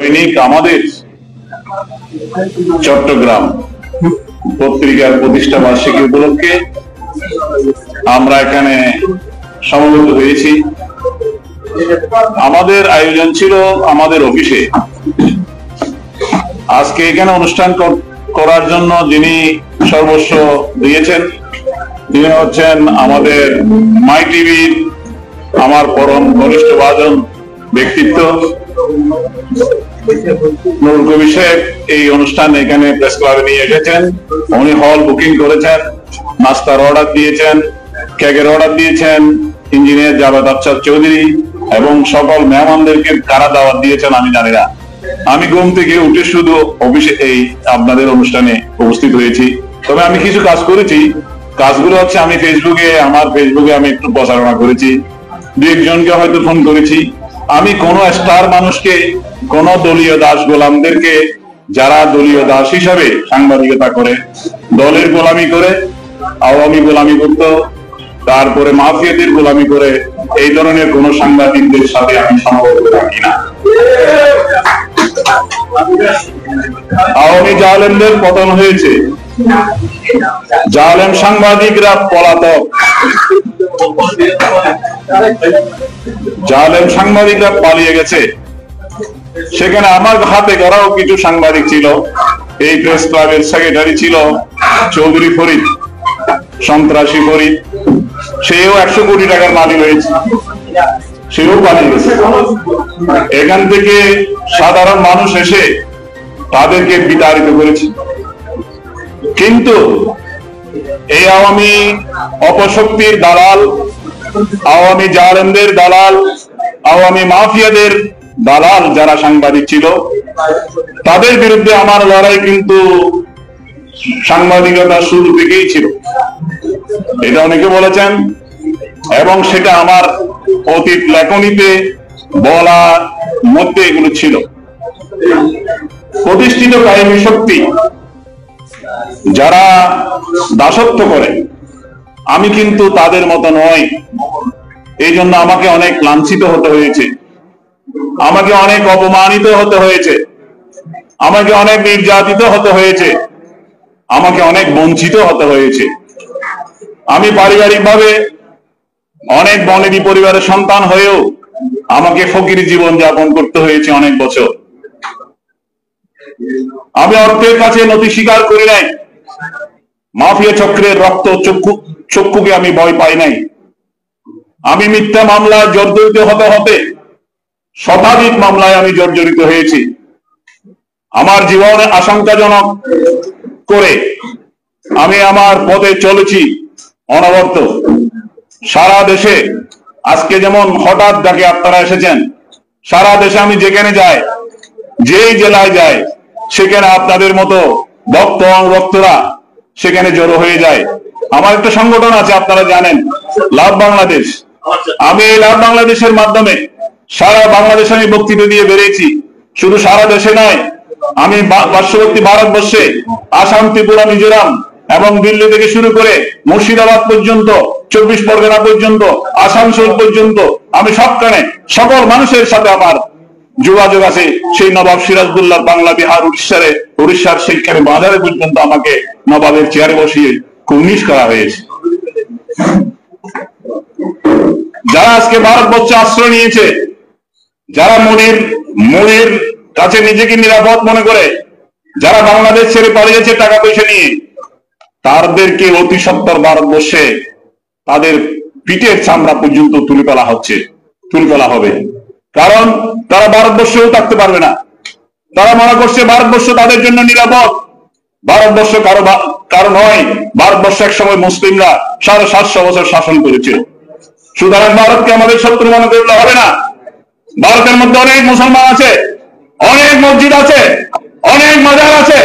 দৈনিক আমাদের চট্টগ্রাম পত্রিকার প্রতিষ্ঠা বার্ষিকী উপলক্ষে আমরা এখানে সমবেত হয়েছি। আমাদের আয়োজন ছিল আমাদের অফিসে। আজকে এখানে অনুষ্ঠান করার জন্য যিনি সর্বস্ব দিয়েছেন তিনি হচ্ছেন আমাদের মাই টিভির আমার পরম ঘনিষ্ঠ ভাজন ব্যক্তিত্ব নুরুল কবির সাহেব। এই অনুষ্ঠান এখানে প্রেস ক্লাবে নিয়ে এসেছেন। উনি হল বুকিং করেছেন, নাস্তার অর্ডার দিয়েছেন, কেকের অর্ডার দিয়েছেন ইঞ্জিনিয়ার জাভেদ আফসার চৌধুরী এবং সকল মেহমানদেরকে কারা দাওয়াত দিয়েছেন আমি জানি না। আমি ঘুম থেকে উঠে শুধু অফিসে এই আপনাদের অনুষ্ঠানে উপস্থিত হয়েছি। তবে আমি কিছু কাজ করেছি। কাজগুলো হচ্ছে আমি আমার ফেসবুকে আমি একটু প্রচারণা করেছি, দু একজনকে হয়তো ফোন করেছি। আমি কোন স্টার মানুষকে, কোন দলীয় দাস গোলামদেরকে, যারা দলীয় দাস হিসাবে সাংবাদিকতা করে, দলের গোলামি করে, আওয়ামী গোলামি করতো, তারপরে মাফিয়াদের গোলামি করে, এই ধরনের কোন সাংবাদিকদের সাথে আমি সম্পর্ক রাখি না। আওয়ামী জালেমদের পতন হয়েছে, জালেম সাংবাদিকরা পলাতক, জালেম সাংবাদিকরা পালিয়ে গেছে। সেখানে আমার হাতে করাও কিছু সাংবাদিক ছিল। এই প্রেস ক্লাবের সেক্রেটারি ছিল চৌধুরী ফরিদ, সন্ত্রাসী ফরিদ। সেও 100 কোটি টাকার মালিক হয়েছে, সেও পালিয়ে গেছে। এখান থেকে সাধারণ মানুষ এসে তাদেরকে বিতাড়িত করেছে। কিন্তু এই আওয়ামী অপশক্তির দালাল, আওয়ামী জালেমদের দালাল, আওয়ামী মাফিয়াদের দালাল যারা সাংবাদিক ছিল, তাদের বিরুদ্ধে আমার লড়াই কিন্তু সাংবাদিকতা শুরু থেকেই ছিল। এটা অনেকে বলেছেন এবং সেটা আমার অতীত লেখনীতে বলার মধ্যে এগুলো ছিল। প্রতিষ্ঠিত কায়েমী শক্তি যারা দাসত্ব করে, আমি কিন্তু তাদের মতো নয়। এই জন্য আমাকে অনেক লাঞ্ছিত হতে হয়েছে, আমাকে অনেক অপমানিত হতে হয়েছে, আমাকে অনেক নির্যাতিত হতে হয়েছে, আমাকে অনেক বঞ্চিত হতে হয়েছে। আমি পারিবারিকভাবে অনেক বনেদি পরিবারের সন্তান হয়েও আমাকে ফকিরি জীবন যাপন করতে হয়েছে অনেক বছর। আমি অর্থের কাছে নতি স্বীকার করি নাই। মাফিয়া চক্রের রক্ত চক্ষুকে আমি ভয় পাই নাই। আমি মিথ্যা মামলায় জর্জরিত হতে হতে শতাধিক মামলায় আমি জর্জরিত হয়েছি। আমার জীবনে আশঙ্কাজনক করে আমি আমার পথে চলেছি অনবরত। সারা দেশে আজকে যেমন হঠাৎ ডাকে আপনারা এসেছেন, সারা দেশে আমি যেখানে যাই, যেই জেলায় যাই, সেখানে আপনাদের মতো ভক্ত অনুরক্তরা সেখানে জড়ো হয়ে যায়। আমার একটা সংগঠন আছে, আপনারা জানেন, লাভ বাংলাদেশ। আমি এই লাভ বাংলাদেশের মাধ্যমে সারা বাংলাদেশে আমি বক্তৃতা দিয়ে বেরিয়েছি। শুধু সারা দেশে নয়, আমি পার্শ্ববর্তী ভারতবর্ষে আসাম, ত্রিপুরা, মিজোরাম এবং দিল্লি থেকে শুরু করে মুর্শিদাবাদ পর্যন্ত, 24 পরগনা পর্যন্ত, আসানসোল পর্যন্ত, আমি সবখানে সকল মানুষের সাথে আমার যোগাযোগ আছে। সেই নবাব সিরাজদৌল্লাহ বাংলা বিহার উড়িষ্যার সেইখানে বাজারে পর্যন্ত আমাকে নবাবের চেয়ারে বসিয়ে কুর্নিশ করা হয়েছে। যারা আজকে ভারতবর্ষে আশ্রয় নিয়েছে, যারা মনির কাছে নিজেকে নিরাপদ মনে করে, যারা বাংলাদেশ ছেড়ে পালিয়েছে টাকা পয়সা নিয়ে, তাদেরকে অতি সত্বর ভারতবর্ষে তাদের পিঠের চামড়া পর্যন্ত তুলে ফেলা হবে। কারণ তারা ভারতবর্ষেও থাকতে পারবে না। তারা মনে করছে ভারতবর্ষ তাদের জন্য নিরাপদ। ভারতবর্ষ কারো নয়। ভারতবর্ষ এক সময় মুসলিমরা 750 বছর শাসন করেছিল। সুতরাং ভারতকে আমাদের শত্রু মনে করলে হবে না। ভারতের মধ্যে অনেক মুসলমান আছে, অনেক মসজিদ আছে, অনেক মাজার আছে।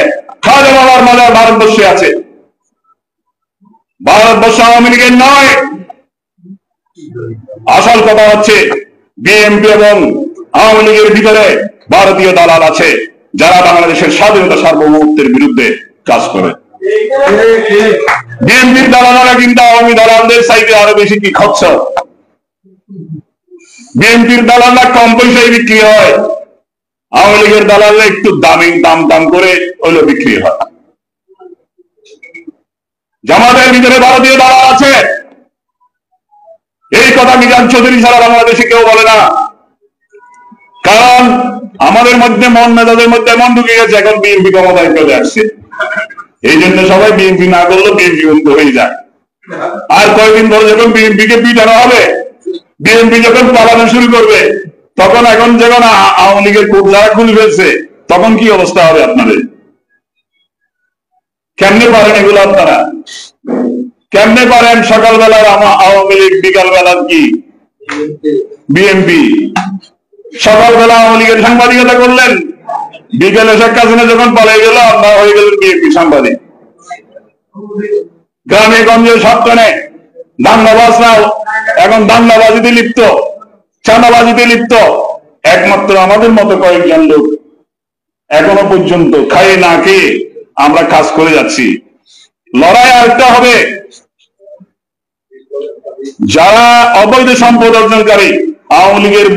খাজা বাবার মাজার ভারতবর্ষে আছে। ভারতবর্ষ আওয়ামী লীগের নয়। আসল কথা হচ্ছে বিএনপি এবং আওয়ামী লীগের ভিতরে ভারতীয় দালাল আছে, যারা বাংলাদেশের স্বাধীনতা সার্বভৌমত্বের বিরুদ্ধে কাজ করে। বিএনপির দালালরা কিন্তু আওয়ামী দালালদের চাইতে আরো বেশি কি খচ্চর। বিএনপির দালালরা কম পয়সায় বিক্রি হয়, আওয়ামী লীগের দালালে একটু দাম করে ওইগুলো বিক্রি হয়। জামাতের ভিতরে ভারতীয় দালাল আছে, এই কথা মিজান চৌধুরী ছাড়া বাংলাদেশে কেউ বলে না। কারণ আমাদের মধ্যে মন মেজাজের মধ্যে এমন ঢুকে গেছে, এখন বিএনপি ক্ষমতায় চলে আসছে, এই জন্য সবাই বিএনপি না করলেও বিএনপি বন্ধ হয়ে যায়। আর কয়েকদিন পরে যখন বিএনপিকে পিটানো হবে, বিএনপি যখন পালানো শুরু করবে, তখন এখন যখন আওয়ামী লীগের কোট যারা খুলে ফেলছে, তখন কি অবস্থা হবে আপনাদের? কেমনে পারেন এগুলো আপনারা? কেমনে পারেন সকালবেলার আওয়ামী লীগ, বিকাল বেলার কি বিএনপি? সকালবেলা আওয়ামী লীগের সাংবাদিকতা করলেন, বিকেলে শেখ হাসিনা যখন পালিয়ে গেল, আপনারা হয়ে গেলেন বিএনপি সাংবাদিক। গ্রামে গঞ্জে সবখানে দাঙ্গাবাজরাও এখন দাঙ্গাবাজিতে লিপ্ত, চাঁদাবাজিতে লিপ্ত। একমাত্র আমাদের মতো কয়েকজন লোক এখনো পর্যন্ত খায়ে না খেয়ে আমরা কাজ করে যাচ্ছি। লড়াই আরেকটা হবে, যারা অবৈধ সম্পদ অর্জনকারী, আওয়ামী লীগের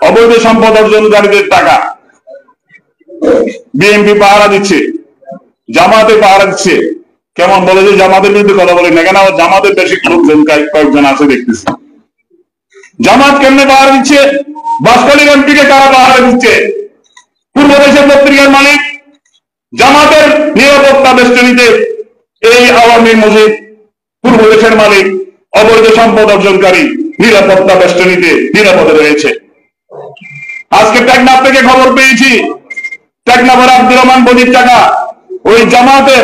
অবৈধ সম্পদ অর্জনকারীদের টাকা বিএনপি পাহারা দিচ্ছে, জামাতে পাহারা দিচ্ছে। কেমন বলে যে জামাতের বিরুদ্ধে কথা বলে না কেন? জামাতের বেশি লোকজন কয়েকজন আছে দেখতেছি। জামাত কেমনে পাহারা দিচ্ছে? বাসকালীর এমপিকে কারা পাহারা দিচ্ছে? পূর্ব দেশের পত্রিকার মালিক জামাতের নিরাপত্তা বেষ্টনীতে এই আওয়ামী মসজিদ পূর্ব দেশের মালিক অবৈধ সম্পদ অর্জনকারী নিরাপত্তা বেষ্টনীতে নিরাপদে রয়েছে। আজকে টেকনাফ থেকে খবর পেয়েছি, টেকনাফের আব্দুর রহমান বদির টাকা ওই জামাতের